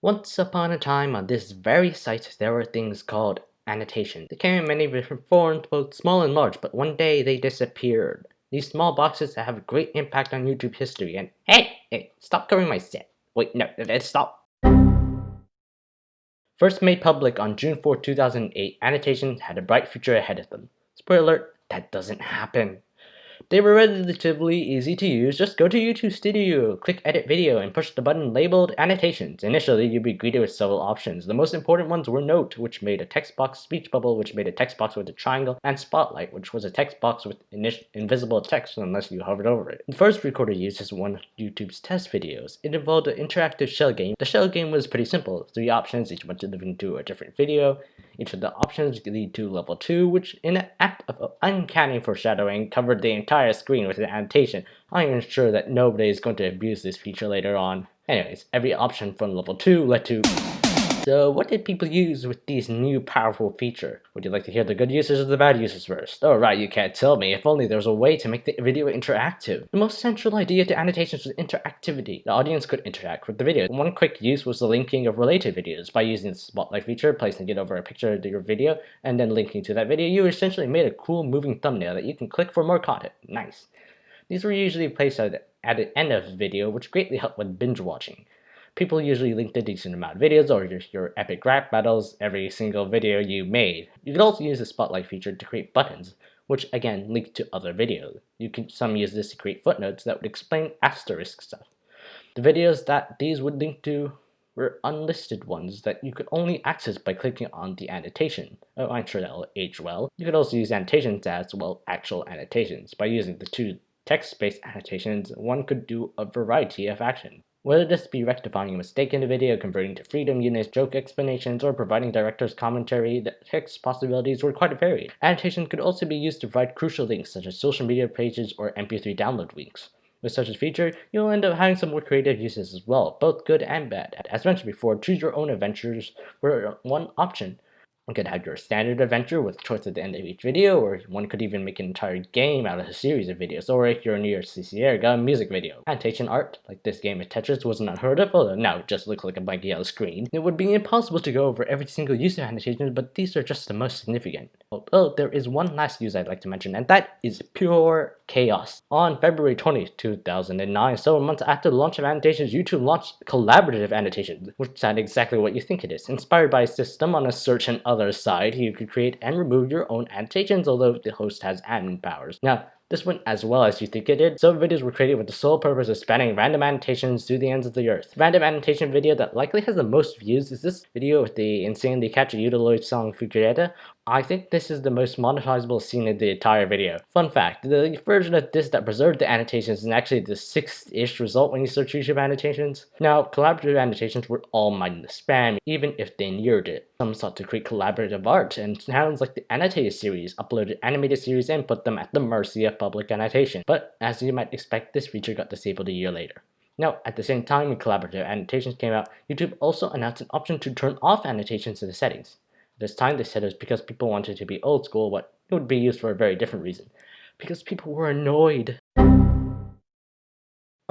Once upon a time on this very site there were things called annotations. They came in many different forms, both small and large, but one day they disappeared. These small boxes that have a great impact on YouTube history and hey, stop covering my set. Wait, no, stop. First made public on June 4, 2008, annotations had a bright future ahead of them. Spoiler alert, that doesn't happen. They were relatively easy to use. Just go to YouTube Studio, click Edit Video, and push the button labeled Annotations. Initially, you'd be greeted with several options. The most important ones were Note, which made a text box, Speech Bubble, which made a text box with a triangle, and Spotlight, which was a text box with invisible text unless you hovered over it. The first recorded use is one of YouTube's test videos. It involved an interactive shell game. The shell game was pretty simple. 3 options, each one leading to a different video. Each of the options lead to level 2, which in an act of uncanny foreshadowing covered the entire screen with an annotation. I am sure that nobody is going to abuse this feature later on. Anyways, every option from level 2 led to... So what did people use with this new powerful feature? Would you like to hear the good uses or the bad uses first? Oh right, you can't tell me. If only there was a way to make the video interactive. The most central idea to annotations was interactivity. The audience could interact with the video. One quick use was the linking of related videos. By using the Spotlight feature, placing it over a picture of your video, and then linking to that video, you essentially made a cool moving thumbnail that you can click for more content. Nice. These were usually placed at the end of the video, which greatly helped with binge watching. People usually linked a decent amount of videos or your epic rap battles every single video you made. You could also use the Spotlight feature to create buttons, which again link to other videos. Some use this to create footnotes that would explain asterisk stuff. The videos that these would link to were unlisted ones that you could only access by clicking on the annotation. Oh, I'm sure that'll age well. You could also use annotations as, well, actual annotations. By using the 2 text-based annotations, one could do a variety of actions. Whether this be rectifying a mistake in the video, converting to freedom units, joke explanations, or providing director's commentary, the text possibilities were quite varied. Annotations could also be used to provide crucial links such as social media pages or MP3 download links. With such a feature, you'll end up having some more creative uses as well, both good and bad. As mentioned before, choose your own adventures were one option. You could have your standard adventure with choice at the end of each video, or one could even make an entire game out of a series of videos, or if you're near CCR, got a music video. Annotation art, like this game of Tetris, wasn't unheard of, although now it just looks like a blank yellow screen. It would be impossible to go over every single use of annotations, but these are just the most significant. Although there is one last use I'd like to mention, and that is pure chaos. On February 20th, 2009, several months after the launch of annotations, YouTube launched collaborative annotations, which sound exactly what you think it is. Inspired by a system on a search and other side, you could create and remove your own annotations, although the host has admin powers. Now, this went as well as you think it did. Some videos were created with the sole purpose of spanning random annotations to the ends of the earth. The random annotation video that likely has the most views is this video with the insanely catchy Udaloid song Fukureta. I think this is the most monetizable scene in the entire video. Fun fact, the version of this that preserved the annotations is actually the 6th-ish result when you search YouTube annotations. Now, collaborative annotations were all mindless spam, even if they neared it. Some sought to create collaborative art, and channels like the Annotated series uploaded animated series and put them at the mercy of public annotation. But as you might expect, this feature got disabled a year later. Now, at the same time when collaborative annotations came out, YouTube also announced an option to turn off annotations in the settings. This time they said it was because people wanted to be old school, but it would be used for a very different reason. Because people were annoyed.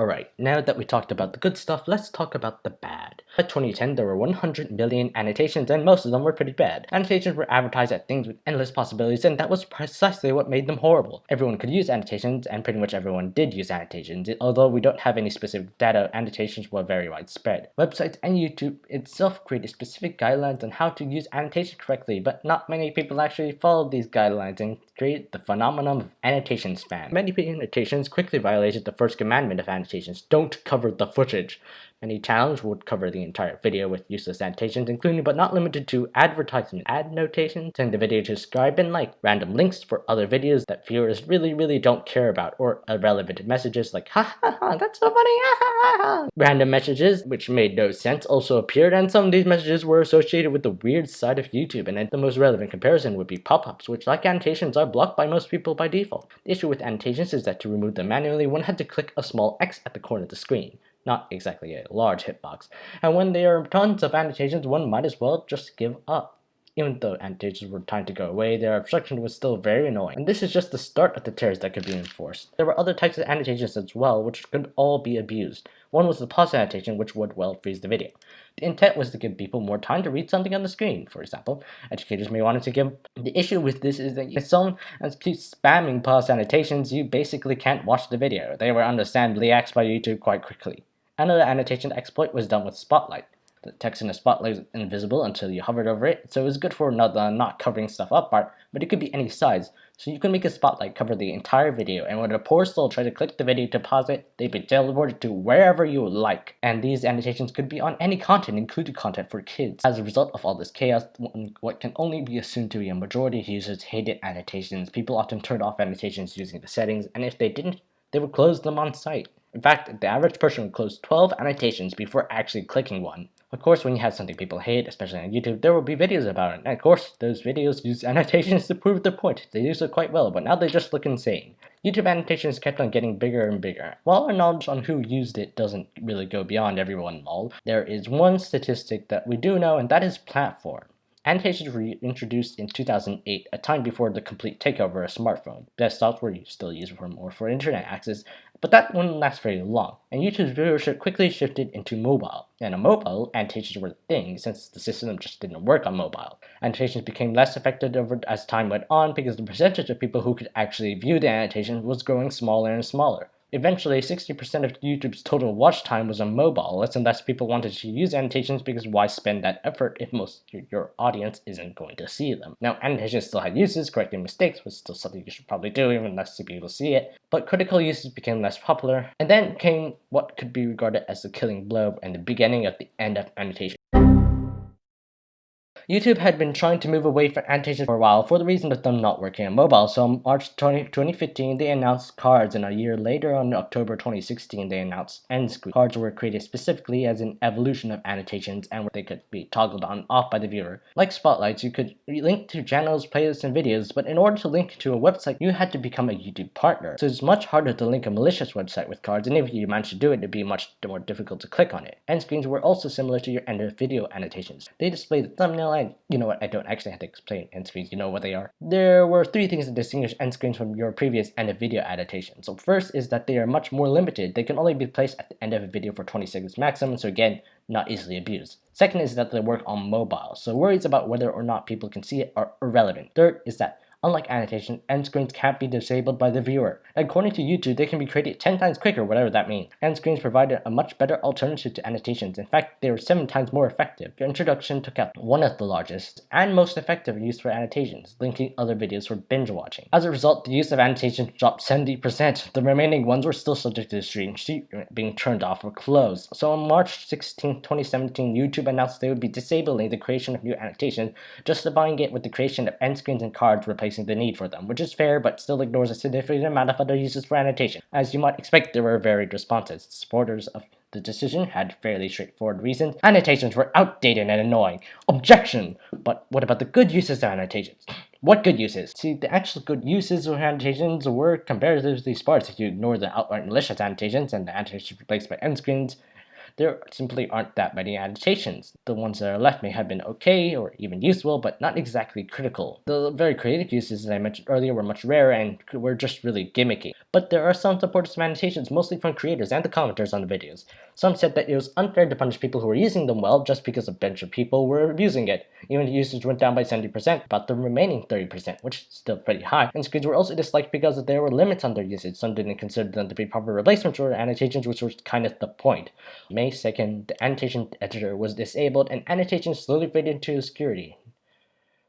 Alright, now that we talked about the good stuff, let's talk about the bad. By 2010, there were 100 million annotations, and most of them were pretty bad. Annotations were advertised as things with endless possibilities, and that was precisely what made them horrible. Everyone could use annotations, and pretty much everyone did use annotations. Although we don't have any specific data, annotations were very widespread. Websites and YouTube itself created specific guidelines on how to use annotations correctly, but not many people actually followed these guidelines and created the phenomenon of annotation spam. Many annotations quickly violated the first commandment of annotations: don't cover the footage. Many channels would cover the entire video with useless annotations, including but not limited to advertisement annotations, telling the video to subscribe, and like random links for other videos that viewers really don't care about, or irrelevant messages like ha ha ha, that's so funny, ha ha ha. Random messages which made no sense also appeared, and some of these messages were associated with the weird side of YouTube, and the most relevant comparison would be pop-ups, which, like annotations, are blocked by most people by default. The issue with annotations is that to remove them manually, one had to click a small X at the corner of the screen. Not exactly a large hitbox, and when there are tons of annotations, one might as well just give up. Even though annotations were trying to go away, their obstruction was still very annoying. And this is just the start of the tears that could be enforced. There were other types of annotations as well, which could all be abused. One was the pause annotation, which would, well, freeze the video. The intent was to give people more time to read something on the screen, for example. Educators may want to give... The issue with this is that if someone keeps spamming pause annotations, you basically can't watch the video. They were understandably axed by YouTube quite quickly. Another annotation exploit was done with Spotlight. The text in the spotlight is invisible until you hovered over it, so it's good for not covering stuff up part, but it could be any size. So you can make a spotlight cover the entire video, and when a poor soul tries to click the video to pause it, they'd be teleported to wherever you like. And these annotations could be on any content, including content for kids. As a result of all this chaos, what can only be assumed to be a majority of users hated annotations. People often turned off annotations using the settings, and if they didn't, they would close them on site. In fact, the average person would close 12 annotations before actually clicking one. Of course, when you have something people hate, especially on YouTube, there will be videos about it. And of course, those videos use annotations to prove their point. They do so quite well, but now they just look insane. YouTube annotations kept on getting bigger and bigger. While our knowledge on who used it doesn't really go beyond everyone and all, there is one statistic that we do know, and that is platform. Annotations were introduced in 2008, a time before the complete takeover of smartphones. Desktops were still used for internet access, but that wouldn't last very long, and YouTube's viewership quickly shifted into mobile. And on mobile, annotations were the thing, since the system just didn't work on mobile. Annotations became less effective as time went on because the percentage of people who could actually view the annotations was growing smaller and smaller. Eventually, 60% of YouTube's total watch time was on mobile, less and less people wanted to use annotations because why spend that effort if most of your audience isn't going to see them? Now, annotations still had uses, correcting mistakes was still something you should probably do even less people see it, but critical uses became less popular, and then came what could be regarded as the killing blow and the beginning of the end of annotation. YouTube had been trying to move away from annotations for a while for the reason of them not working on mobile, so in March 2015 they announced cards, and a year later on October 2016 they announced end screen. Cards were created specifically as an evolution of annotations and they could be toggled on and off by the viewer. Like spotlights, you could link to channels, playlists, and videos, but in order to link to a website you had to become a YouTube partner, so it's much harder to link a malicious website with cards, and if you managed to do it, it'd be much more difficult to click on it. End screens were also similar to your end of video annotations. They display the thumbnail, and you know what, I don't actually have to explain end screens, you know what they are. There were three things that distinguish end screens from your previous end of video annotations. So first is that they are much more limited. They can only be placed at the end of a video for 20 seconds maximum, so again, not easily abused. Second is that they work on mobile, so worries about whether or not people can see it are irrelevant. Third is that unlike annotation, end screens can't be disabled by the viewer. According to YouTube, they can be created 10 times quicker, whatever that means. End screens provided a much better alternative to annotations. In fact, they were 7 times more effective. Their introduction took out one of the largest and most effective use for annotations, linking other videos for binge watching. As a result, the use of annotations dropped 70%. The remaining ones were still subject to the screen being turned off or closed. So on March 16, 2017, YouTube announced they would be disabling the creation of new annotations, justifying it with the creation of end screens and cards replacing the need for them, which is fair but still ignores a significant amount of other uses for annotation. As you might expect, there were varied responses. Supporters of the decision had fairly straightforward reasons. Annotations were outdated and annoying. Objection! But what about the good uses of annotations? What good uses? See, the actual good uses of annotations were comparatively sparse if you ignore the outright malicious annotations and the annotations replaced by end screens. There simply aren't that many annotations. The ones that are left may have been okay or even useful, but not exactly critical. The very creative uses, as I mentioned earlier, were much rarer and were just really gimmicky. But there are some supporters of annotations, mostly from creators and the commenters on the videos. Some said that it was unfair to punish people who were using them well just because a bunch of people were abusing it. Even the usage went down by 70%, about the remaining 30%, which is still pretty high. And screens were also disliked because there were limits on their usage. Some didn't consider them to be proper replacements for annotations, which was kind of the point. May 2nd, the annotation editor was disabled and annotations slowly faded into obscurity.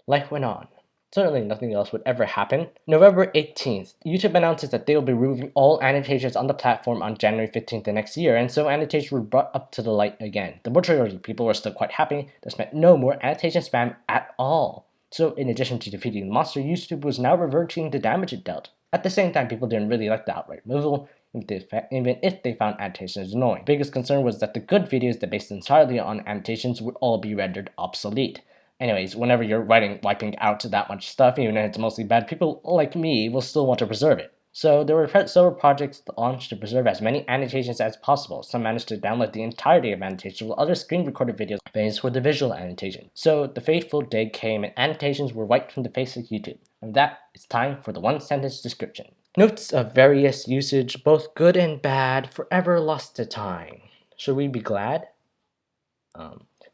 Life went on. Certainly nothing else would ever happen. November 18th, YouTube announces that they will be removing all annotations on the platform on January 15th the next year, and so annotations were brought up to the light again. The majority of people were still quite happy. This meant no more annotation spam at all. So in addition to defeating the monster, YouTube was now reverting the damage it dealt. At the same time, people didn't really like the outright removal, even if they found annotations annoying. The biggest concern was that the good videos that based entirely on annotations would all be rendered obsolete. Anyways, whenever you're wiping out that much stuff, even if it's mostly bad, people like me will still want to preserve it. So there were several projects launched to preserve as many annotations as possible. Some managed to download the entirety of annotations, while others screen recorded videos famous for the visual annotation. So the fateful day came and annotations were wiped from the face of YouTube. And that is time for the one-sentence description. Notes of various usage, both good and bad, forever lost to time. Should we be glad?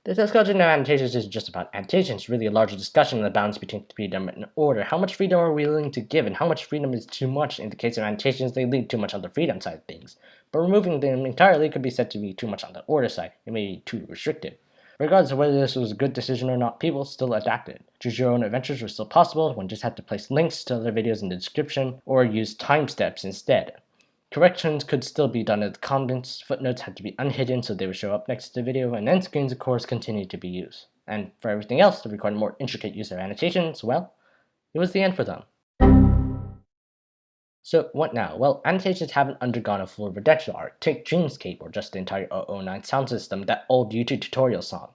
The discussion of annotations isn't just about annotations, it's really a larger discussion on the balance between freedom and order. How much freedom are we willing to give, and how much freedom is too much? In the case of annotations, they lead too much on the freedom side of things. But removing them entirely could be said to be too much on the order side. It may be too restrictive. Regardless of whether this was a good decision or not, people still adapted. Choose your own adventures were still possible, one just had to place links to other videos in the description, or use time steps instead. Corrections could still be done in the comments, footnotes had to be unhidden so they would show up next to the video, and end screens of course continued to be used. And for everything else, to record more intricate use of annotations, well, it was the end for them. So what now? Well, annotations haven't undergone a full redemption arc. Take Dreamscape or just the entire 009 sound system, that old YouTube tutorial song.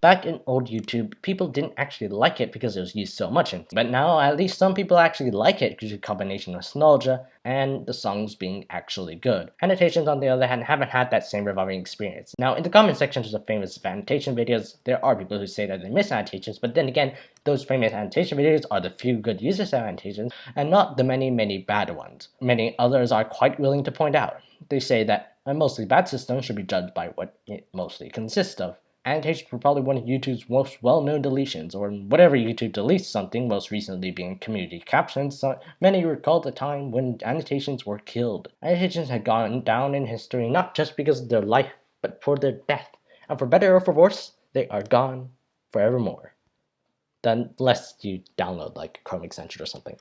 Back in old YouTube, people didn't actually like it because it was used so much, but now at least some people actually like it due to a combination of nostalgia and the songs being actually good. Annotations, on the other hand, haven't had that same reviving experience. Now, in the comment sections of famous annotation videos, there are people who say that they miss annotations, but then again, those famous annotation videos are the few good users of annotations and not the many bad ones. Many others are quite willing to point out. They say that a mostly bad system should be judged by what it mostly consists of. Annotations were probably one of YouTube's most well-known deletions, or whatever YouTube deletes something, most recently being community captions. So many recall the time when annotations were killed. Annotations had gone down in history not just because of their life, but for their death. And for better or for worse, they are gone forevermore. Unless you download like Chrome extension or something.